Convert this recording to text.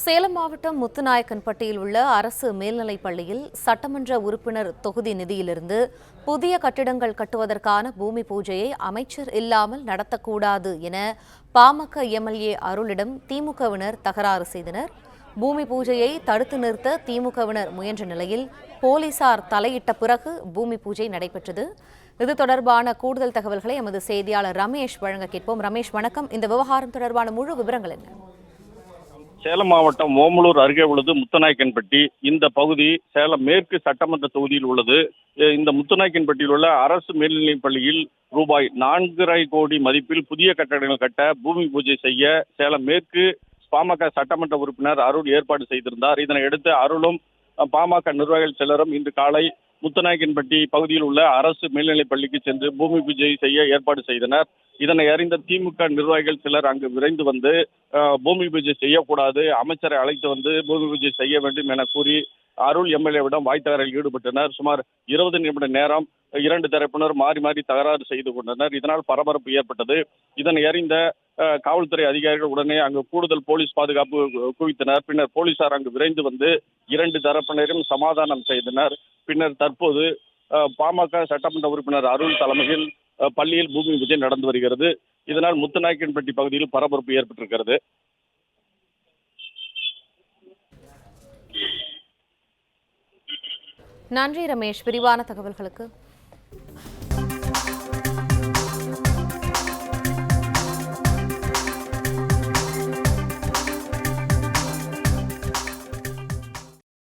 சேலம் மாவட்டம் முத்துநாயக்கன்பட்டியில் உள்ள அரசு மேல்நிலைப் பள்ளியில் சட்டமன்ற உறுப்பினர் தொகுதி நிதியிலிருந்து புதிய கட்டிடங்கள் கட்டுவதற்கான பூமி பூஜையை அமைச்சர் இல்லாமல் நடத்தக்கூடாது என பாமக எம்எல்ஏ அருளிடம் திமுகவினர் தகராறு செய்தனர். பூமி பூஜையை தடுத்து நிறுத்த திமுகவினர் முயன்ற நிலையில் போலீசார் தலையிட்ட பிறகு பூமி பூஜை நடைபெற்றது. இது தொடர்பான கூடுதல் தகவல்களை எமது செய்தியாளர் ரமேஷ் வழங்க கேட்போம். ரமேஷ், வணக்கம். இந்த விவகாரம் தொடர்பான முழு விவரங்கள் என்ன? சேலம் மாவட்டம் ஓமலூர் அருகே உள்ளது முத்துநாயக்கன்பட்டி. இந்த பகுதி சேலம் மேற்கு சட்டமன்ற தொகுதியில் உள்ளது. இந்த முத்துநாயக்கன்பட்டியில் உள்ள அரசு மேல்நிலைப் பள்ளியில் ரூபாய் 4.5 கோடி மதிப்பில் புதிய கட்டடங்கள் கட்ட பூமி பூஜை செய்ய சேலம் மேற்கு பாமக சட்டமன்ற உறுப்பினர் அருள் ஏற்பாடு செய்திருந்தார். இதனையடுத்து அருளும் பாமக நிர்வாகிகள் சிலரும் இன்று காலை முத்துநாயக்கன்பட்டி பகுதியில் உள்ள அரசு மேல்நிலைப் பள்ளிக்கு சென்று பூமி பூஜை செய்ய ஏற்பாடு செய்தனர். இதனை அறிந்த திமுக நிர்வாகிகள் சிலர் அங்கு விரைந்து வந்து பூமி பூஜை செய்யக்கூடாது, அமைச்சரை அழைத்து வந்து பூமி பூஜை செய்ய வேண்டும் என கூறி அருள் எம்எல்ஏவிடம் வாய்த்தகராறில் ஈடுபட்டனர். சுமார் 20 நிமிட நேரம் இரண்டு தரப்பினர் மாறி மாறி தகராறு செய்து கொண்டனர். இதனால் பரபரப்பு ஏற்பட்டது. இதனை அறிந்த காவல்துறை அதிகாரிகள் உடனே அங்கு கூடுதல் போலீஸ் பாதுகாப்பு குவித்தனர். பின்னர் போலீசார் அங்கு விரைந்து வந்து இரண்டு தரப்பினரும் சமாதானம் செய்தனர். பின்னர் தற்போது பாமக சட்டமன்ற உறுப்பினர் அருள் தலைமையில் பள்ளியில் பூமி பூஜை நடந்து வருகிறது. இதனால் முத்துநாயக்கன்பட்டி பகுதியில் பரபரப்பு ஏற்பட்டிருக்கிறது. நன்றி ரமேஷ், விரிவான தகவல்களுக்கு.